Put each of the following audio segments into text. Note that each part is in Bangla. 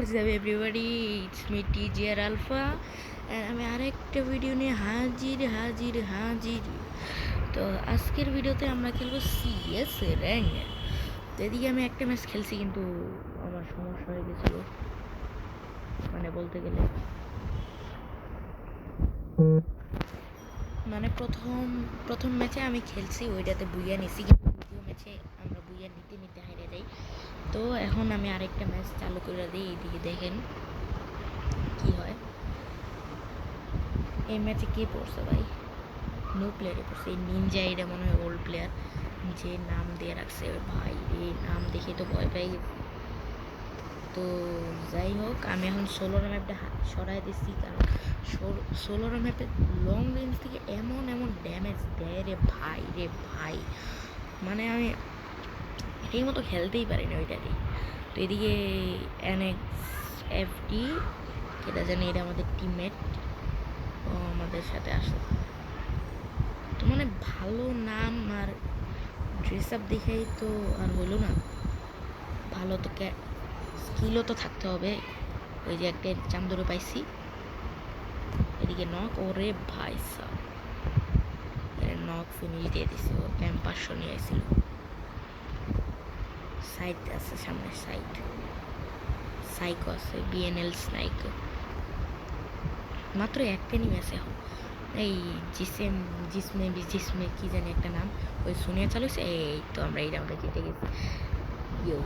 What's up everybody, it's me TGR Alpha আমি আরেকটা ভিডিও নিয়ে হাজির। তো আজকের ভিডিওতে আমরা খেলবো সিএস র্যাঙ্ক। তো এদিকে আমি একটা ম্যাচ খেলছি কিন্তু আমার সমস্যা হয়ে গেছিলো, মানে বলতে গেলে মানে প্রথম ম্যাচে আমি খেলছি, ওইটাতে বুইয়া নিছি, কিন্তু দ্বিতীয় ম্যাচে আমরা বুইয়া নিতে হারিয়ে যাই। তো এখন আমি আরেকটা ম্যাচ চালু করে দিই, এইদিকে দেখেন কি হয়। এই ম্যাচে কে পড়ছে ভাই? নো প্লেয়ারে পড়ছে। এই নিনজা, এটা মনে হয় ওল্ড প্লেয়ার, যে নাম দিয়ে রাখছে ভাই, এই নাম দেখে তো ভয় পাই। তো যাই হোক, আমি এখন সোলোর ম্যাপটা সরাই দিচ্ছি, কারণ সোলোর ম্যাপে লং রেঞ্জ থেকে এমন ড্যামেজ দেয় রে ভাই, মানে আমি এই মতো খেলতেই পারি না ওইটাতে। তো এদিকে NXFD, এটা জানি, এটা আমাদের টিমমেট, আমাদের সাথে আসে। তো মানে ভালো নাম আর ড্রেস আপ দেখেই তো আর হলো না, ভালো তো স্কিলও তো থাকতে হবে। ওই যে একটা চান্দরে পাইছি, এদিকে নক, ওরে ভাই সাহ, নক ফিনিশ দিয়ে দিছি। ও M500 নিয়ে আসছিল। সাইড আছে সামনে, সাইকো আছে, BNL স্নাইকো। মাত্র একটা নিয়ে আছে এখন। এই জিসমে কি জানি একটা নাম, ওই শুনিয়া চালুছে। এই তো আমরা এই রাউন্ডে জিতে গেছি। ইউ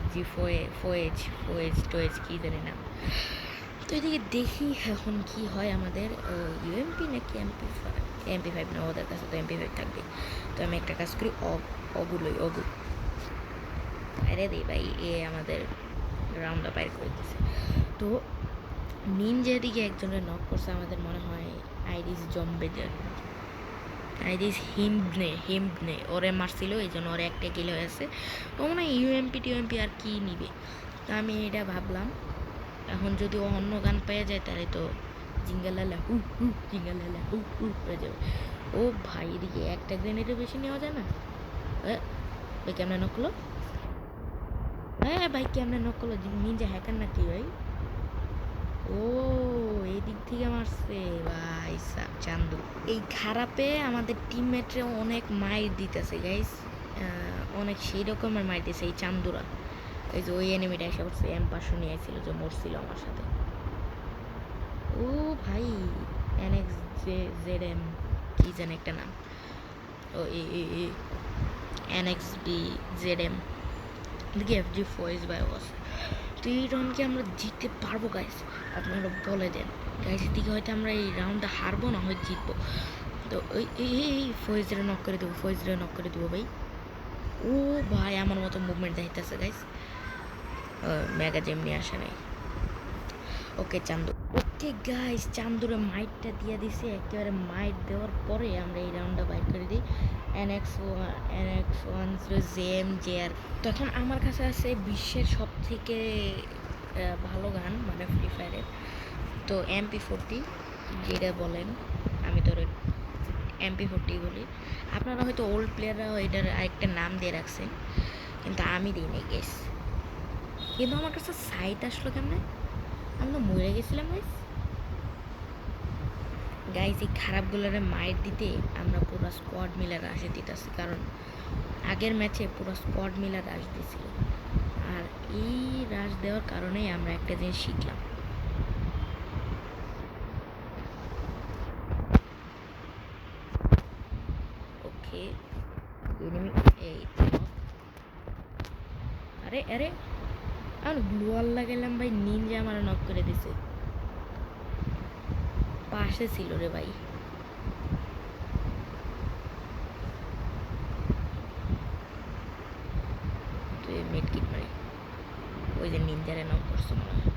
FG ফোয়েজ কি জানি নাম। তো এদিকে দেখি এখন কি হয় আমাদের। UMP নাকি MP5 না, ওদের কাছে তো MP5 থাকবে। তো আমি একটা কাজ করি, অগু আরে দেই ভাই, এ আমাদের রাউন্ড আপ করে দিচ্ছে। তো নিনজা দিকে একজনের নক করছে, আমাদের মনে হয় আইরিস হিমনে ওরে মারছিল, এই জন্য ওরে একটা কিল হয়েছে। ও মনে হয় টিউএমপি আর কি নিবে। তো আমি এটা ভাবলাম, এখন যদি ও অন্য গান পেয়ে যায় তাহলে তো জিঙ্গালালা হয়ে যাবে। ও ভাই, এদিকে একটা গ্রেনেডের বেশি নেওয়া যায় না। ভাই কেমনে নকলো? ভাই কেমনে নকলো? নিনজা হ্যাকার নাকি ভাই? ও এই দিক থেকে মারছে ভাই সাব চান্দু। এই খারাপে আমাদের টিমমেটরা অনেক মাইর দিতেছে গাইস, অনেক সেই রকমের মাইর দিতেছে এই চান্দুরা। এই যে ওই এনিমিটা এসে পড়ছে, M500 নিয়ে আসছিল, যে মরছিল আমার সাথে। ও ভাই, NXZM কি জানি একটা নাম, ও NXBZM দিকে FG ফয়েজ ভাই আছে। তো এই রাউন্ডকে আমরা জিততে পারবো গাইস? আপনারা বলে দেন গাইস, দিকে হয়তো আমরা এই রাউন্ডটা হারবো, না হয়তো জিতবো। তো এই ফয়েজরে নক করে দেবো ভাই। ও ভাই, আমার মতো মুভমেন্ট দেখাইতেছে গাইস। মেগা জেম নিয়ে আসে নাই। ওকে গাইস, চান্দুরে মাইটটা দিয়ে দিছে। একেবারে মাইট দেওয়ার পরে আমরা এই রাউন্ডটা বাইট করে দিই। NX10JR। তো এখন আমার কাছে আছে বিশ্বের সব থেকে ভালো গান, মানে ফ্রি ফায়ারের। তো MP40 যেটা বলেন, আমি তো MP40 বলি। আপনারা হয়তো ওল্ড প্লেয়াররা এটার আরেকটা নাম দিয়ে রাখছেন, কিন্তু আমি দিই নাই গেস। কিন্তু আমার কাছে সাইট আসলো কেমনে? আমি তো মরে গেছিলাম গাইস। এই খারাপগুলোরে মাইর দিতে আমরা পুরো স্কোয়াড মিলে রাশে দিতেছি, কারণ আগের ম্যাচে পুরো স্কোয়াড মিলে রাশ দিয়েছিল। আর এই রাশ দেওয়ার কারণেই আমরা একটা জিনিস শিখলাম। ওকে, এই আরে আমি গ্লুয়াল লাগাইলাম ভাই, নিনজা আমার নক করে দিছে। পাশে ছিল রে ভাই। তুই মেড কিট মারি, ওই যে নিনজারে নক করছে মনে হয়।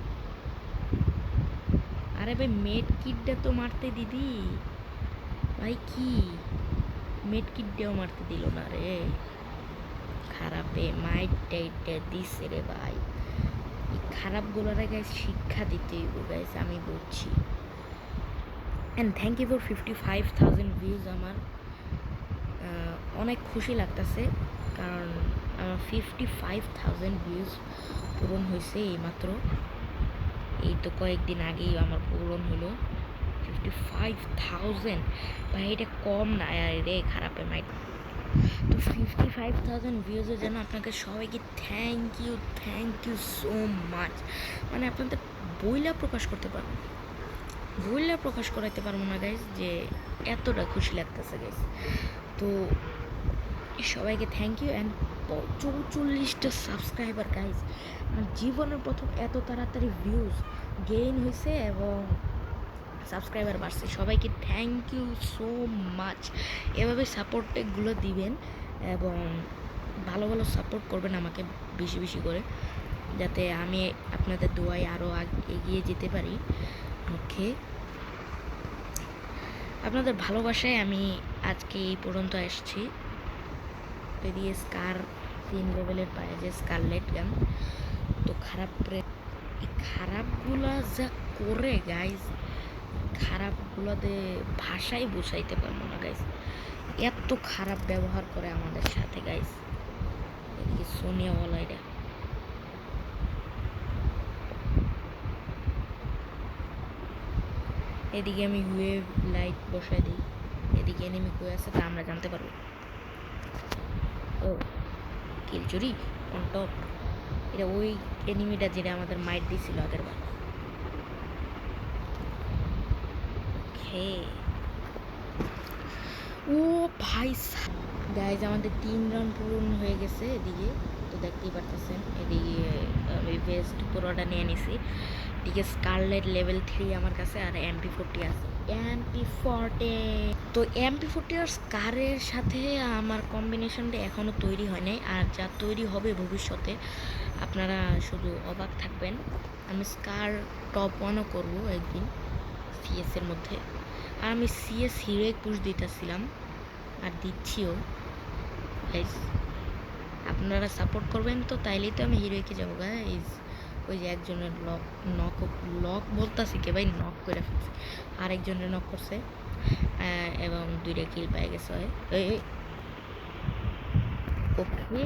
আরে ভাই, মেড কিটটা তো মারতে দিদি ভাই, কি মেড কিটটাও মারতে দিল না রে। খারাপে মাইট টাইটটা দিছে রে ভাই। এই খারাপগুলোর গাইস শিক্ষা দিতেই গাইস, আমি বলছি। And thank you for 55,000 views. আমার অনেক খুশি লাগতেছে, কারণ আমার 55,000 ভিউজ পূরণ হয়েছে এইমাত্র, এই তো কয়েকদিন আগেই আমার পূরণ হলো 55,000। ভাই এটা কম না রে, খারাপে মাইট। তো 55,000 ভিউজের জন্য আপনাকে সবাইকে থ্যাংক ইউ সো মাচ। মানে আপনাদের বইলা প্রকাশ করতে পারবো, বইলা প্রকাশ করাইতে পারবো না গাইজ, যে এতটা খুশি লাগতেছে গাইজ। তো সবাইকে থ্যাংক ইউ। অ্যান্ড 44টা সাবস্ক্রাইবার গাইজ, আমার জীবনের প্রথম এত তাড়াতাড়ি ভিউজ গেইন হয়েছে এবং সাবস্ক্রাইবার বাড়ছে। সবাইকে থ্যাংক ইউ সো মাচ। এভাবে সাপোর্টগুলো দিবেন এবং ভালো ভালো সাপোর্ট করবেন আমাকে বেশি বেশি করে, যাতে আমি আপনাদের দোয়ায় আরও এগিয়ে যেতে পারি। ওকে, আপনাদের ভালোবাসায় আমি আজকে এই পর্যন্ত এসেছি। এদিকে স্কার 3 লেভেলের পায়ে যে স্কারলেট গান, তো খারাপগুলা যা করে গাইজ, খারাপগুলোতে ভাষায় বোঝাইতে পারবো না গাইজ, এত খারাপ ব্যবহার করে আমাদের সাথে গাইজ। এদিকে সোনিয়াওয়ালা এটা, এদিকে আমি ওয়েভ লাইট বসাই দিই, এদিকে এনিমি কই আছে তা আমরা জানতে পারবো। ও কিল চুরি অন টপ, এটা ওই এনিমিটা যেটা আমাদের মাইট দিছিল আগের বার। ওকে, ও ভাই গাইজ আমাদের 3 রাউন্ড পূরণ হয়ে গেছে এদিকে, তো দেখতেই পারতেছেন। এদিকে আমি ভেস্ট পুরোটা নিয়ে নিছি। এদিকে স্কারলেট লেভেল 3 আমার কাছে, আর MP40 আছে। MP40, তো MP40 আর স্কারের সাথে আমার কম্বিনেশনটা এখনও তৈরি হয় নাই, আর যা তৈরি হবে ভবিষ্যতে আপনারা শুধু অবাক থাকবেন। আমি স্কার টপ 1ও করবো একদিন সিএসের মধ্যে, আর আমি সিএস হিরোই পুশ দিতেছিলাম আর দিচ্ছিও গাইজ। আপনারা সাপোর্ট করবেন তো, তাইলেই তো আমি হিরোইকে যাবো গাইজ। ওই যে একজনের লক বলতেছি কে ভাই, নক করে ফেলছে, আরেকজনের নক করছে এবং 2টা কিল পেয়ে গেছে। ওকে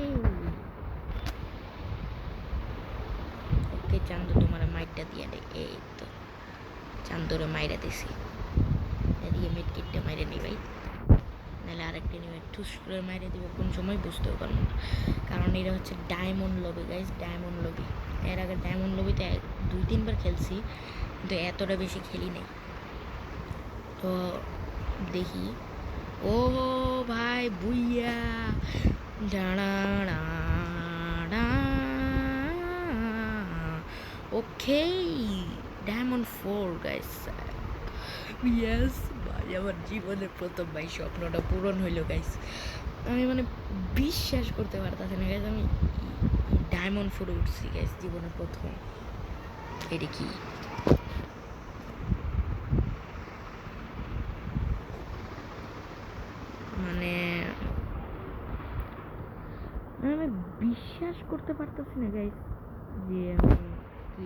ওকে চান্দু, তোমার মাইটটা দিয়ে দে। এই তো চান্দুরে মাইরা দিছি, এদিকে মিড কিটটা মাইরে নি ভাই, নাহলে আরেকটা নিয়ে ঠুস করে মাইরে দিব কোন সময় বুঝতেও পারবো না। কারণ এটা হচ্ছে diamond lobby guys, diamond lobby. এর আগে ডায়মন্ড লবিতে 2-3 বার খেলছি, কিন্তু এতটা বেশি খেলি নাই। তো দেখি, ও ভাই বুইয়া ডাড়া, ওকে ডায়মন্ড 4 গাইস। ইয়েস ভাই, আমার জীবনের প্রথম ভাই স্বপ্নটা পূরণ হইলো গাইস। আমি মানে বিশ্বাস করতে পারতেছি না গাইস, আমি ডায়মন্ড 4 উঠছি গাইস জীবনের প্রথম। এটা কি মানে, আমি বিশ্বাস করতে পারতেছি না গাইস যে আমি কি